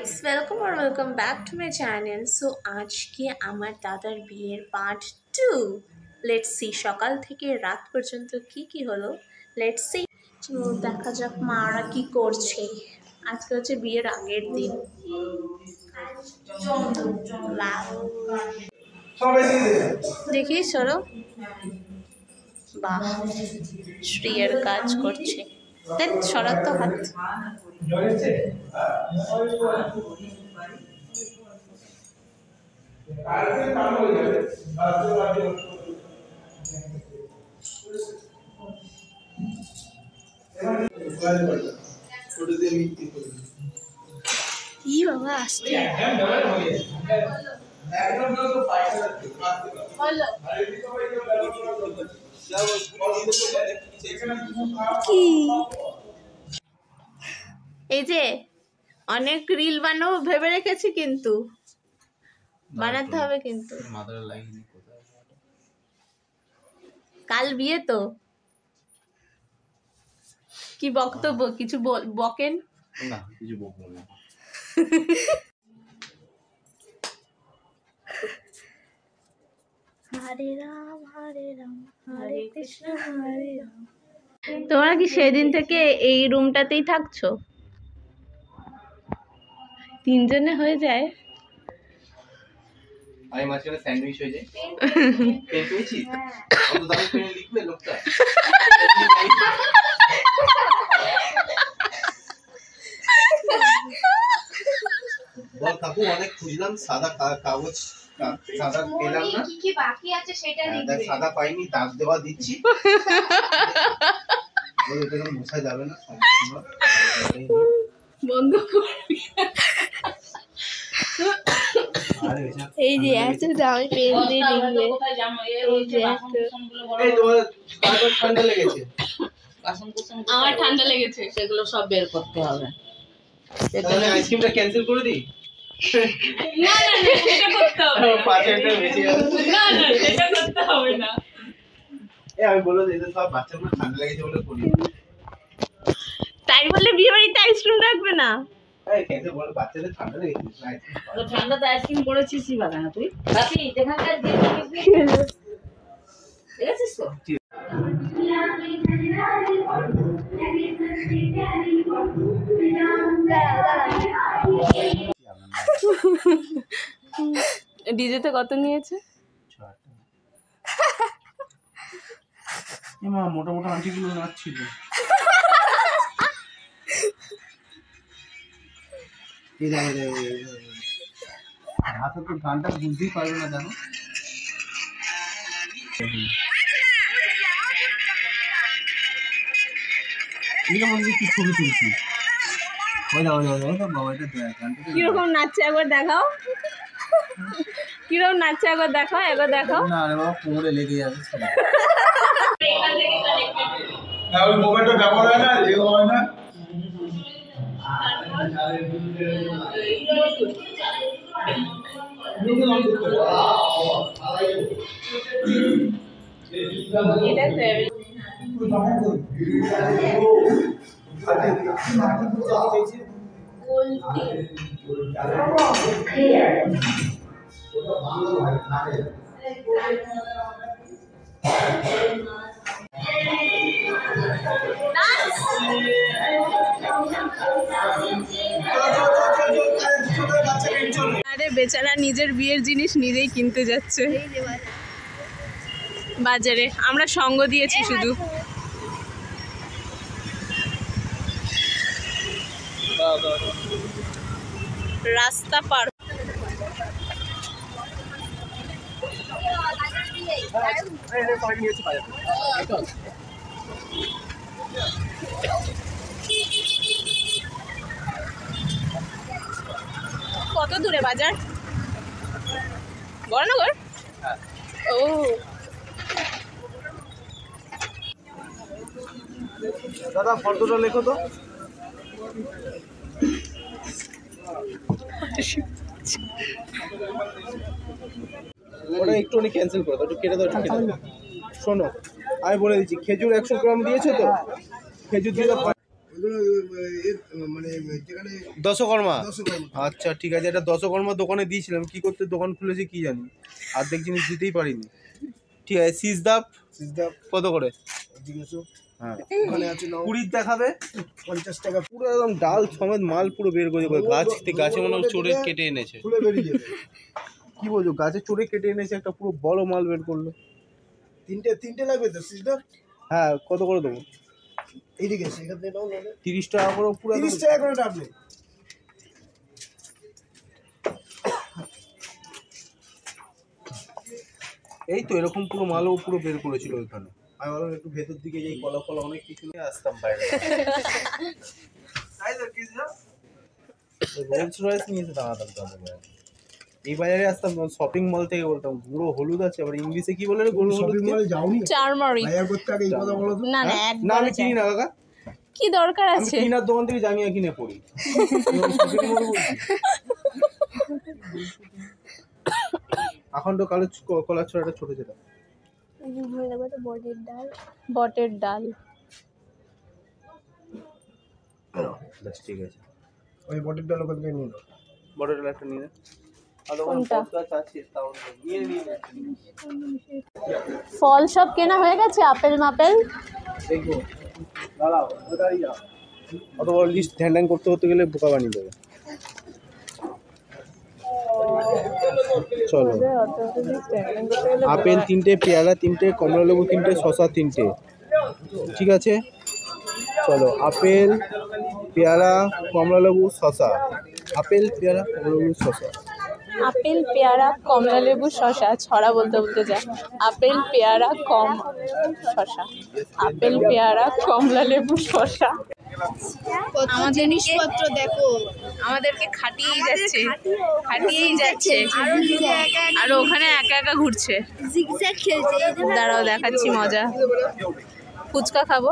Guys welcome আর welcome back to my channel. So আজকে আমার দাদার বিয়ের পার্ট 2। লেটস সি সকাল থেকে রাত পর্যন্ত কি হলো, লেটস সি। তো দেখা যাক মারা কি করছে। আজকে হচ্ছে বিয়ের আগের দিন। দেখি চলো, বাহ শ্রীয়ের কাজ করছে। দেখ সরাত তো হাত। কি বাবা আসছে কি এই যে অনেক রিল বানাবো ভেবে রেখেছি, কিন্তু বানাতে হবে। কিন্তু কাল বিয়ে তো কি বক্তব্য, কিছু বকেন না, কিছু বকবো না। হরে রাম হরে কৃষ্ণ হরে রাম। তোমরা কি সেদিন থেকে এই রুমটাতেই থাকছো? তিনজনে হয়ে যায়। আমি মাঝখানে স্যান্ডউইচ হয়ে যাই। পেন পেয়েছি? কত দামি পেন লিখবে লোকটা? বল কাকু, অনেক খুঁজলাম, সাদা কাগজ সাদা পেলাম না। কি বাকি আছে সেটা লিখবে। সাদা পাইনি, দাগ দেওয়া দিচ্ছি। বল এটা কোনো মোছা যাবে না, বন্ধ করবি। এই যে এত দামি পেন দিয়ে লিখবে। এই যে এই তোমার কাগজ ঠান্ডা লেগেছে। আমার ঠান্ডা লেগেছে, সেগুলো সব বের করতে হবে। তাহলে আইসক্রিমটা ক্যান্সেল করে দিই। না না না এটা করতে হবে না। 5 মিনিটের বেশি গেল। না না এটা করতে হবে না। আমি বলবো যে সব বাচ্চাগুলো ঠান্ডা লেগেছে বলে করি। তাই বলে বিয়ে বাড়িতে আইসক্রিম রাখবে না? এই কেন বল, বাচ্চাদের ঠান্ডা লেগেছে আইসক্রিম। তো ঠান্ডাতে আইসক্রিম করেছিসই বানা তুই। রাতি যেখানকার দিয়ে দেখেছিস তো? ডিজেতে কত নিয়েছে? মা মোটা মোটা আন্টিগুলো নাচছিল। হাতে তো গানটা বুঝতেই পারবে না, জানো? কি ছবি তুলছি? কিরকম নাচছে একবার দেখাও। কিরকম নাচছে একবার দেখাও, একবার দেখাও। না রে বাবা, কোমরে লেগে যাবে। ওই মোবাইলটা ব্যবহার হয় না, লেগে হয় না। আরে বেচারা নিজের বিয়ের জিনিস নিজেই কিনতে যাচ্ছে বাজারে। আমরা সঙ্গ দিয়েছি শুধু। রাস্তা পার কত দূরে বাজার? বড়নগর? ও দাদা ফটোটা লেখো তো। ওটা একটুখানি ক্যান্সেল করে দাও, একটু কেটে দাও, একটু কেটে দাও। শোনো, আমি বলে দিচ্ছি, খেজুর 100 গ্রাম দিয়েছো তো? খেজুর দিয়ে মানে যেখানে দশকর্মা। দশকর্মা। আচ্ছা ঠিক আছে, এটা দশকর্মা দোকানে দিয়েছিলাম, কি করতে দোকান খুলেছে কি জানি, অর্ধেক জিনিস দিতেই পারিনি। ঠিক আছে, সিজদাপ কত করে? হ্যাঁ ওখানে আছে 20 দেখাবে, 50 টাকা পুরো একদম ডাল সমেত মাল পুরো বের করে দেবে। গাছে মনে হয় চড়ে কেটে এনেছে। খুলে বেরিয়ে যাবে। কি বলছো, গাছে চড়ে কেটে এনেছে একটা পুরো বড় মাল বের করলো। তিনটে লাগবে তো সিস্টার? হ্যাঁ কত করে দেবো? এইদিকে সেখান থেকে নাও, 30 টাকা করে পুরো। 30 টাকা করে আপনি। এই তো এরকম পুরো মালও পুরো বের করেছিল ওইখানে। আমি ভাবলাম একটু ভেতর দিকে যাই, কলা ফলা অনেক কিছু নিয়ে আসতাম বাইরে। রোলস রয়েস নিয়েছে দাঁড়াতাম তাদের এই বাজারে আসতাম, শপিং মল থেকে বলতাম গুঁড়ো হলুদ আছে, আবার ইংলিশে কি বলে রে গুঁড়ো হলুদ? শপিং মলে যাওনি? টারমারিক। বাজার করতে আগে এই কথা বলো তো। না না না আমি চিনি না কাকা, কি দরকার আমি আছে? কিনার দোকান থেকে জামিয়া কিনে পড়ি। শপিং মল বলছি আখন্ড কালো কলার ছড়াটা ছোট যেটা। বটের ডাল। আচ্ছা ঠিক আছে, ওই বটের ডাল ওখান থেকে নিয়ে নাও। বড় ডাল একটা নিয়ে ফল সব কেনা হয়ে গেছে? আপেল মাপেল দেখবো, দাঁড়াও দাঁড়িয়ে যাও। অত বড় লিস্ট ধ্যান করতে করতে গেলে বোকা বানিয়ে দেবে। চলো, আপেল 3টে, পেয়ারা 3টে, কমলা লেবু 3টে, শসা 3টে। ঠিক আছে চলো, আপেল পেয়ারা কমলা লেবু শসা। আপেল পেয়ারা কমলা লেবু শসা। আপেল পেয়ারা কমলা লেবু শসা। ছড়া বলতে বলতে যা। আপেল পেয়ারা শসা। আপেল পেয়ারা কমলা লেবু শসা। আমার জিনিসপত্র দেখো, আমাদেরকে খাটিয়েই যাচ্ছে আর ওখানে একা একা ঘুরছে। দাঁড়াও দেখাচ্ছি মজা। ফুচকা খাবো,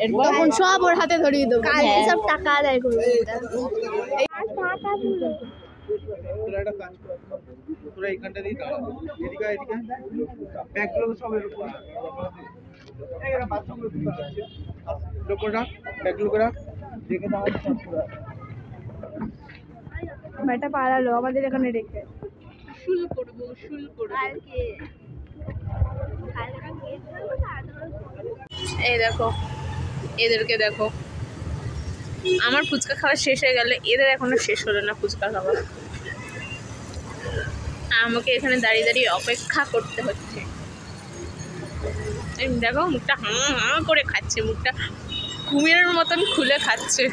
এরপর সব ওর হাতে ধরিয়ে দেবো। সব টাকা আদায় করবো। তোরা একটা কাজ কর, তোরা এইখানটা দিয়ে দাঁড়া, এদিকে এদিকে ব্যাগগুলো সব এরকম এরা বাথরুমে ঢুকে আছে, লোকরা ব্যাগগুলো করা দেখে দাঁড়াচ্ছে পুরো। ব্যাটা পালালো আমাদের এখানে রেখে। শুল করবো এই দেখো, এদেরকে দেখো। আমার ফুচকা খাওয়া শেষ হয়ে গেল, এদের এখনো শেষ হলো না ফুচকা খাওয়া। আমাকে এখানে দাঁড়িয়ে দাঁড়িয়ে অপেক্ষা করতে হচ্ছে। দেখো মুখটা হাঁ হাঁ করে খাচ্ছে, মুখটা কুমিরের মতন খুলে খাচ্ছে।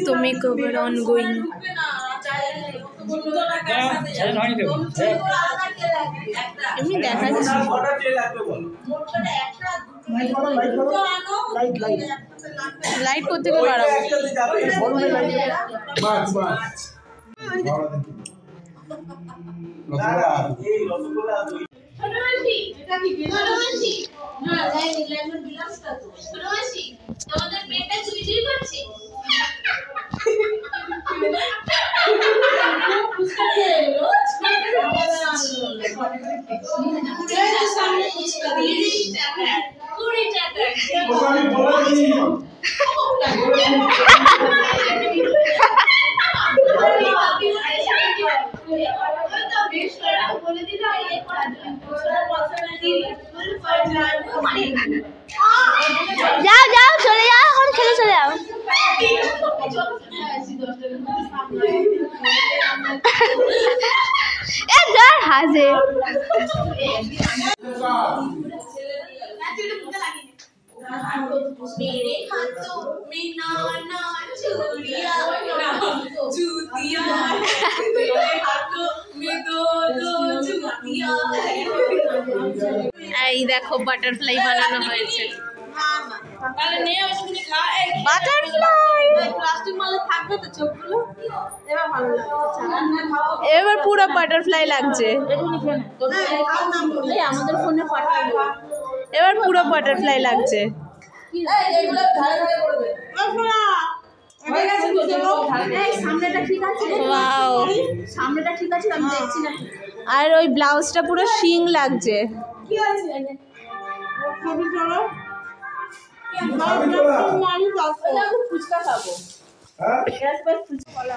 তুমি কভার অন গোয়িং। এমনি দেখাচ্ছি। লাইট করতে গিয়ে বাড়াবো। তোমাদের পেটটা চুই চুই করছে। যাও যাও চলে যাও, এখন খেলে চলে যাও। এ ধর হাসে। मेरे हाथों में नाना चूड़िया जूतिया, मेरे हाथों में दो दो जूतिया। এই দেখো বাটারফ্লাই বানানো হয়েছে। তাহলে নে ওখানে খা। বাটারফ্লাই প্লাস্টিক মালে থাকবে তো চোখগুলো, এবার ভালো লাগছে। এবার পুরো বাটারফ্লাই লাগছে। আমাদের ফোনে পাঠাবো। এবার পুরো বাটারফ্লাই লাগছে। সামনেটা ঠিক আছে, ওয়াও, সামনেটা ঠিক আছে, আমি দেখছি না। আর ওই ব্লাউজটা পুরো শিং লাগছে। কি আছে ছবি চলো, ফুচকা খাবো।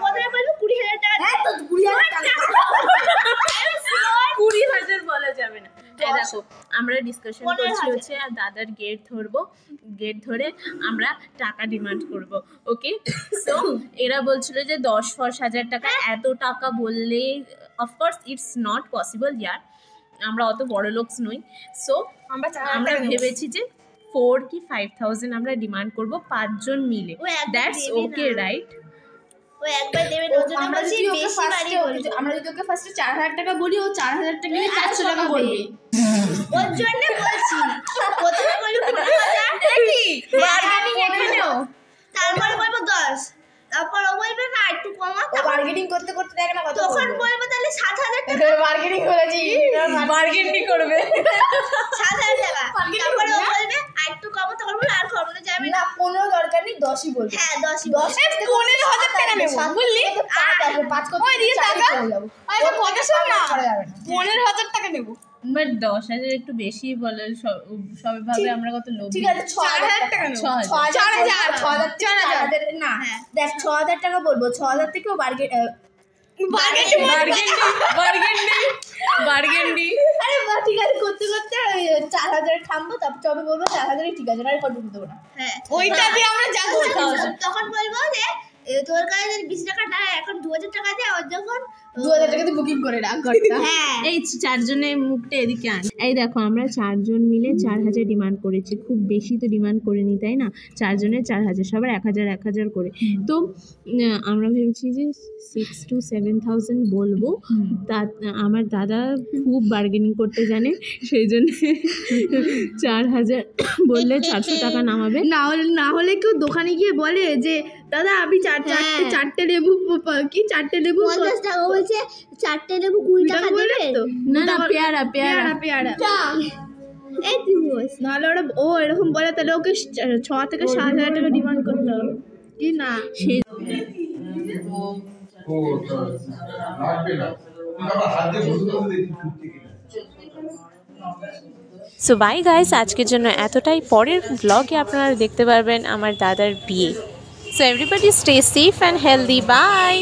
কোথায় বলবো 20,000 টাকা? হ্যাঁ তো 20,000 টাকা 20,000 বলা যাবে না। এই দেখো আমরা ডিসকাশন করছি হচ্ছে আর দাদার গেট ধরবো, গেট ধরে আমরা টাকা ডিমান্ড করব। ওকে, সো এরা বলছিল যে 10-10,000 টাকা। এত টাকা বললে অফকোর্স ইটস নট পসিবল ইয়ার, আমরা অত বড় লোকস নই। সো আমরা ভেবেছি যে 4 কি 5,000 আমরা ডিমান্ড করব 5 জন মিলে। That's okay right? ও একবার দেবেন, ওর জন্য বলছি বেশি বাড়ি বলছি। আমরা যদি ওকে ফার্স্টে 4,000 টাকা বলি, ও 4,000 টাকা নিয়ে 400 টাকা বলবে। ওর জন্য বলছি প্রথমে বলি 15,000 কি বার্গেনিং এখানেও, তারপরে বলবো 10, তারপর ও বলবে না একটু কমা, বার্গেনিং করতে করতে দেখে না কত তখন বলবো তাহলে 7,000 টাকা, বার্গেনিং করেছি, বার্গেনিং করবে 7,000 টাকা। তারপরে ও বলবে আর একটু কমা, তখন বলবো আর কমানো যাবে না। না 15 দরকার নেই, 10ই বলবো। হ্যাঁ 10ই 15,000 টাকা নেব বুঝলি, 5 করতে ওই দিকে টাকা আচ্ছা কথা শোন না, 15,000 টাকা নেব। বাট 10,000 একটু বেশি বলে, সবাই ভাবে আমরা কত লোভ। ঠিক আছে 6,000 টাকা নেব, 4,000 না দেখ 6,000 টাকা বলবো, 6,000 থেকেও বার্গেন্ডি। আরে বাহ ঠিক আছে, করতে করতে 4,000 থামবো, তারপর তবে বলবো 4,000 ঠিক আছে, আর কত দিতে দেবো না। হ্যাঁ ওইটা দিয়ে আমরা যাবো। তখন বলবো যে তোর কাছে যদি 20 টাকা টাকা এখন 2,000 টাকা দে, আর যখন 2,000 টাকা দিয়ে বুকিং করে রাখ ঘরটা। হ্যাঁ এই 4 জনের মুখটা এদিকে আন। এই দেখো আমরা 4 জন মিলে 4,000 ডিমান্ড করেছি, খুব বেশি তো ডিমান্ড করিনি তাই না? 4 জনের 4,000, সবার 1,000 করে। তো আমরা ভেবেছি যে 6 to 7,000 বলবো। তা আমার দাদা খুব বার্গেনিং করতে জানে, সেই জন্য 4,000 বললে 400 টাকা নামাবে। না হলে কেউ দোকানে গিয়ে বলে যে দাদা আপনি চারটে লেবু কি 4টে লেবু 50 টাকা বলছে, 4টে লেবু 20 টাকা দেবে তো না পেয়ারা এই তুই বস। নাহলে ওরা ও এরকম বলে, তাহলে ওকে 6 থেকে 7,000 টাকা ডিমান্ড করতে হবে কি না। সো বাই গাইস, আজকের জন্য এতটাই। পরের ব্লগে আপনারা দেখতে পারবেন আমার দাদার বিয়ে। So everybody stay safe and healthy, by.